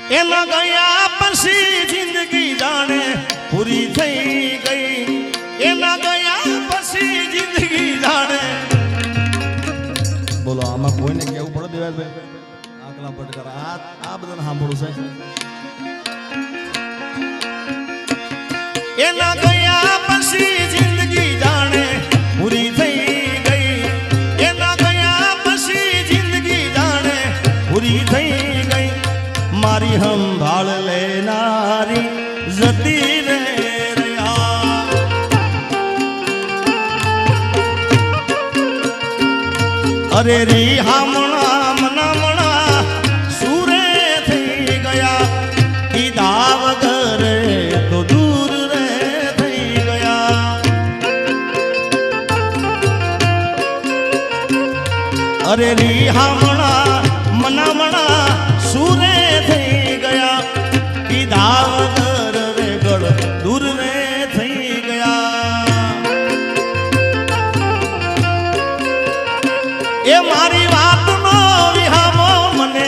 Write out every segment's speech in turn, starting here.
એના ગયા પછી જિંદગી જાણે પૂરી થઈ ગઈ એના ગયા પછી જિંદગી જાણે બોલો આમાં કોઈને કેવું પડે દેવાભાઈ આકલા પટકર આ બધાને સાંભળવું છે એના ગયા પછી જિંદગી જાણે પૂરી થઈ ગઈ એના ગયા પછી જિંદગી જાણે પૂરી થઈ ગઈ મારી સંભાળ લેનારી જતી રે રહ્યા અરે રી હામણા મનામણા સુરે થઈ ગયા કીધા વગર તો દૂર રે થઈ ગયા અરે રી હામણા મનામણા સુરે થઈ ગયા કીધા વગર વેગળ દૂર રે થઈ ગયા એ મારી વાતનો વિહામો મને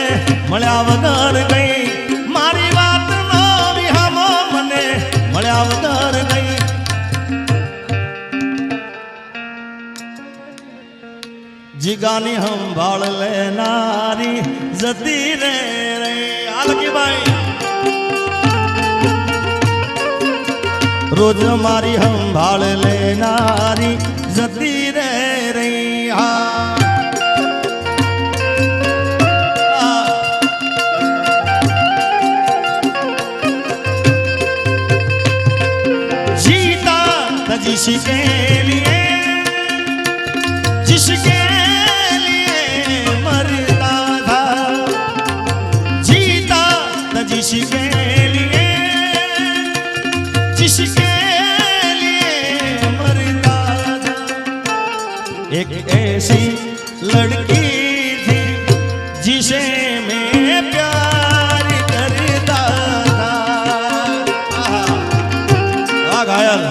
મળ્યા વગર ગઈ મારી વાતનો વિહામો મને મળ્યા વગર ગઈ જીગાની સંભાળ લેનારી જતી રે આલકીભાઈ રોજ મારી સંભાળ લેનારી જતી રે રહ્યા जीता जिसके लिए जिसके जिसके लिए जिसके लिए मरता था एक ऐसी लड़की थी जिसे मैं प्यार करता था आ घायल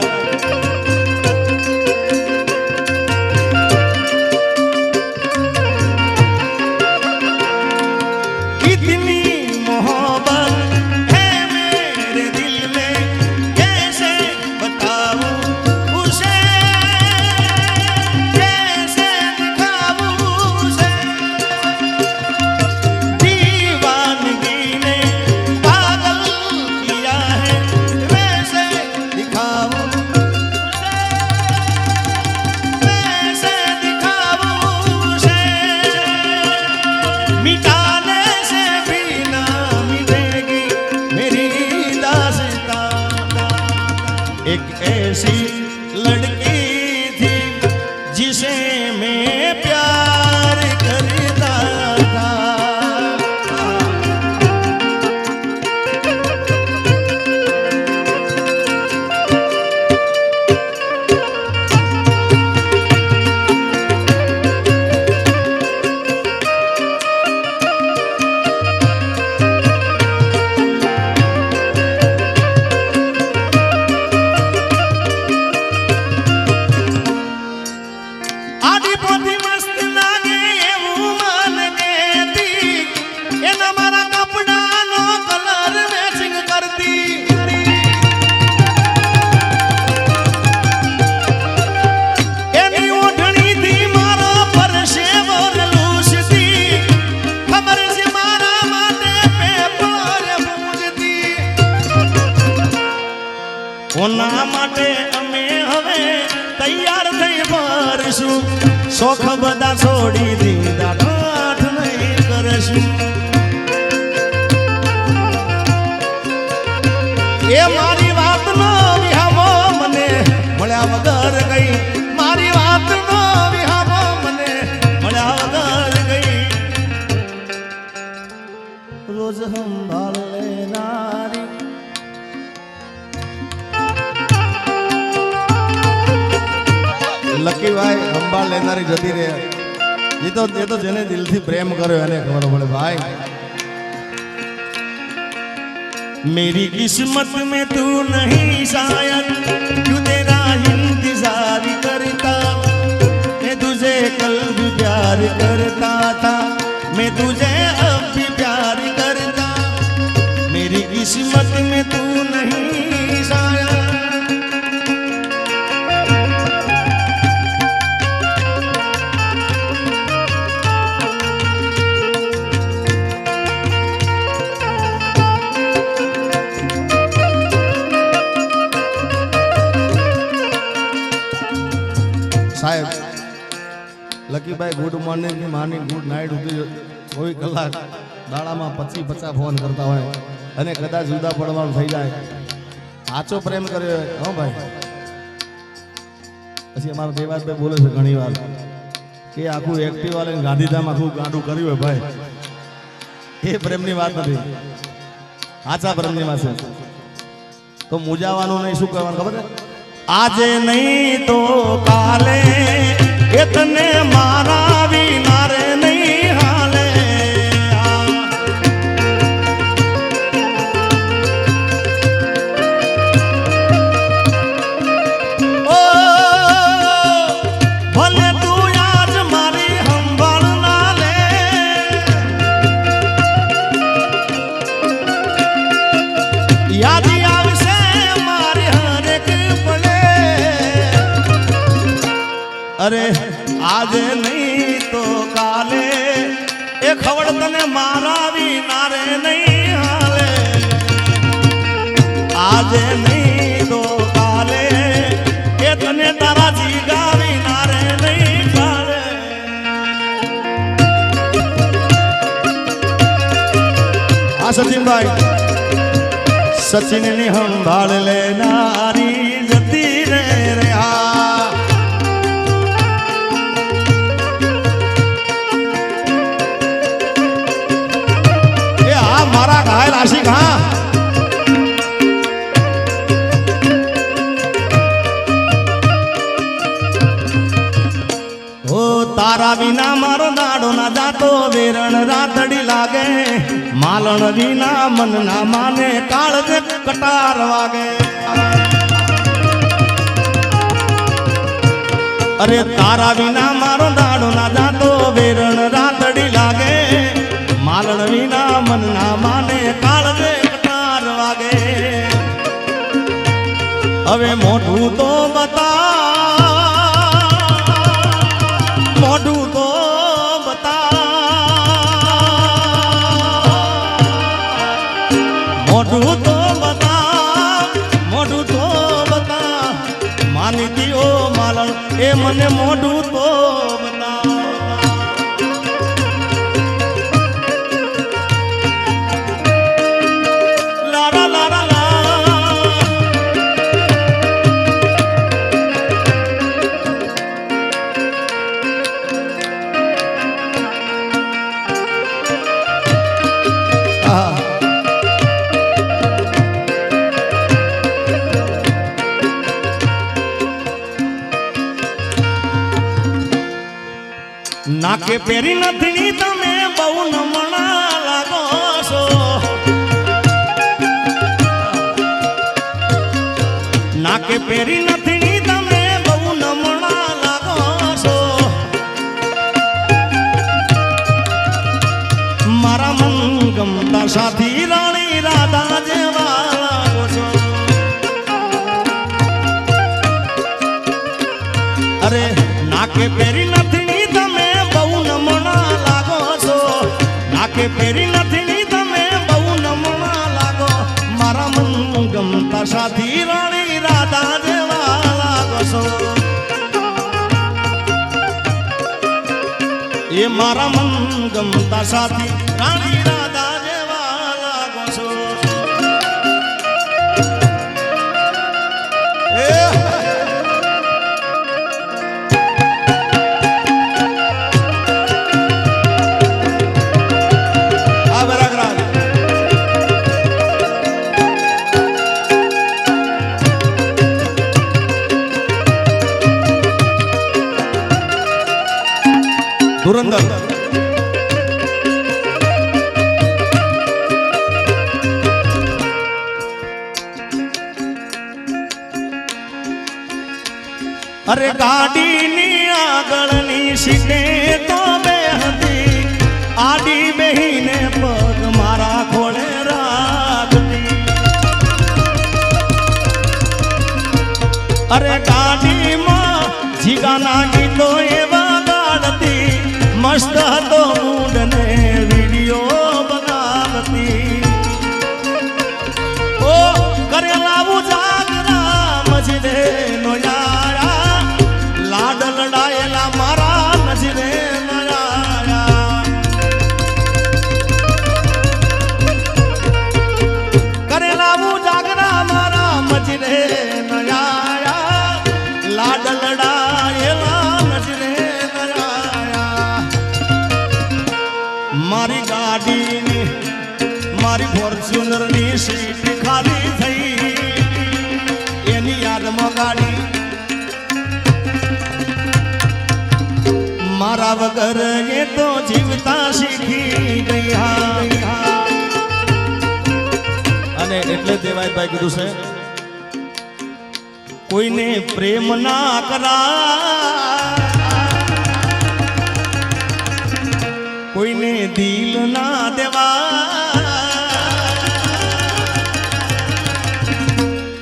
एक ऐसी लड़की थी जिसे मैं प्यार करता था ઓના માટે અમે હવે તૈયાર થઈ ફરશું શોખ બધા છોડી દીધા કાઠ નહીં કરશું એ મારી વાતનો વિહામો મને મળ્યા વગર ગઈ મારી વાતનો વિહામો મને મળ્યા વગર ગઈ રોજ સંભાળ લેનારી लकी भाई संभाल लेनारी जती रहे ये तो जेने दिल थी प्रेम करो એને ખબર પડે भाई मेरी किस्मत में तू नहीं शायद क्यों तेरा इंतजार करता मैं तुझे कल भी प्यार करता था मैं तुझे अब भी प्यार करता किस्मत में तू नहीं साया। साहेब लकीभाई गुड मॉर्निंग की मॉर्निंग गुड नाइट होती कोई कलाक દાડામાં 50 ફોન કરતા હોય અને કદાચ જુદા પડવાનું થઈ જાય સાચો પ્રેમ કર્યો હો ભાઈ। પછી અમારા દેવાસભાઈ બોલે છે ઘણી વાર કે આખું એક્ટિવા લઈને ગાંધીધામ આખું ગાડું કર્યું હોય ભાઈ, એ પ્રેમની વાત નથી, સાચા પ્રેમની વાત છે। તો મૂજાવાનું નહીં, શું કરવાનું ખબર છે? આજે નહીં તો કાલે એ તને મારા વિના રે નહીં હાલે। ઓ ભલે તું આજ મારી સંભાળ ના લે, યાદ આવશે મારી હરેક પલે। અરે આજે નહીં તો કાલે એ ખવડ તને મારા વિના રે નહીં હાલે। આજે નહીં તો કાલે એ તને તારા જીગા વિના રે નહીં ચાલે। હા સચિનભાઈ, સચિનની સંભાળ લેનારી જતી રે રે હા। મારા ઘાયલ આશિક હા, ઓ તારા વિના મારો દાડો ના જાતો, વેરણ રાતડી લાગે, માલણ વિના મન ના માને, કાળજે કટાર વાગે। અરે તારા વિના મારો દાડો ના જાતો, વેરણ રાતડી લાગે, માલણ વિના મન ના માને, કાળજે કટાર વાગે। હવે મોઢું તો બતા, મોઢું તો બતા, મોઢું તો બતા, મોઢું તો બતા, માની દીઓ માલણ એ મને મોઢું તો બતા। નાકે પેરી નથી તમે બહુ નમણા લાગો છો, નાકે પેરી નથી તમે બહુ નમણા લાગો છો। મારા મન ગમતા સાથી રાણી રાધા જેવા લાગો છો। અરે નાકે પેરી નથી નાકે પેરી નથી તમે બહુ નમણા લાગો, મારા મન ગમતા સાથી રાણી રાધા જેવા લાગો છો। એ મારા મન ગમતા સાથી રાણી રાધા જેવા લાગો છો। ધુરંધર અરે ગાડીની આગળની સીટે તો બેહતી, આડી બેહીને પગ મારા ખોળે રાખતી। અરે ગાડીમાં જીગાના ગીતો એવા ગાડતી મસ્ત હતો મૂડ ને વિડીયો બનાવતી ઓ કરે લાવું જાગરા મજરે નો યારા લાડ લડાયેલા મારા નજરે નો યારા કરે લાવું જાગરા મારા મજરે નો યારા લાડ લડાયેલા નજરે નો યારા મારી ગાડીની મારી ફોર્ચ્યુનર ની સીટ ખાલી થઈ એની યાદમાં ગાડી મારા વગર એ તો જીવતા શીખી ગયા અને એટલે દેવાયભાઈ કીધું છે કોઈને પ્રેમ ના કરા કોઈને દિલ ના દેવા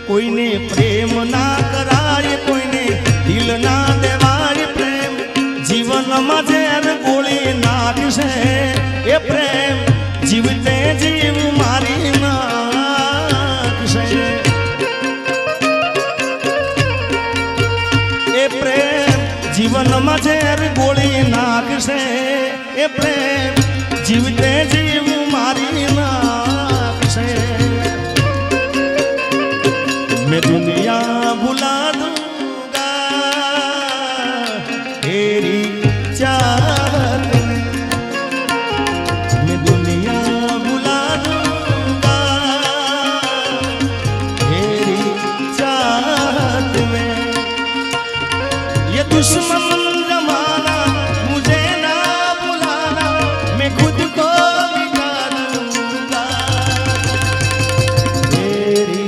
કોઈને પ્રેમ ના કરાય કોઈને દિલ ના દેવાય પ્રેમ જીવનમાં ઝેર ગોળી નાખશે એ પ્રેમ જીવતે જીવ મારી નાખશે એ પ્રેમ જીવનમાં ઝેર ગોળી નાખશે એ પ્રેમ જીવતે જીવ મારી નાખશે मैं दुनिया भुला दूंगा तेरी चाहत में मैं दुनिया भुला दूंगा तेरी चाहत में ये दुश्मन जमाना मुझे ना बुलाना मैं खुद को बिगाड़ दूंगा तेरी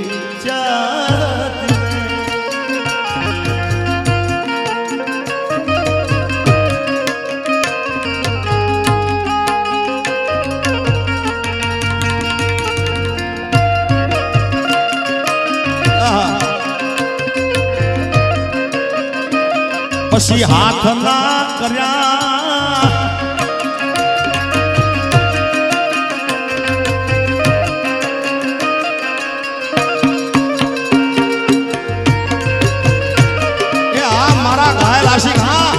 પછી હાથ ના કર્યા એ આ મારા ઘાયલ આશિક હા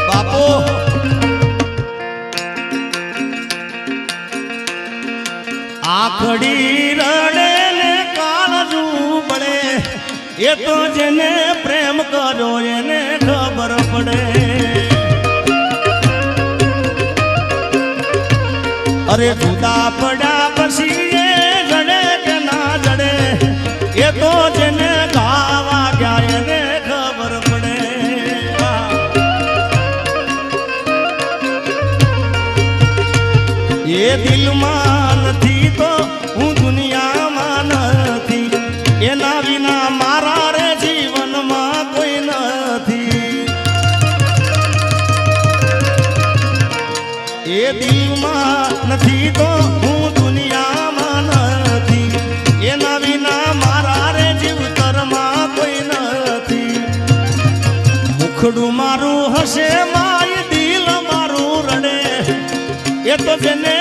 બાપુ આખડી રડે ને કાળજું બળે એ તો જેને પ્રેમ કર્યો એને ખબર પડે અરે જુદા પડ્યા પછી એ જડે કે ના જડે એ તો જેને ગાવા ગયા એને ખબર પડે એ દિલમાં નથી તો હું દુનિયામાં નથી એના વિના મારા રે જીવનમાં કોઈ નથી એ દિલમાં નથી તો હું દુનિયામાં નથી એના વિના મારા રે જીવતરમાં કોઈ નથી મુખડું મારું હશે માય દિલ મારું રડે એ તો જેને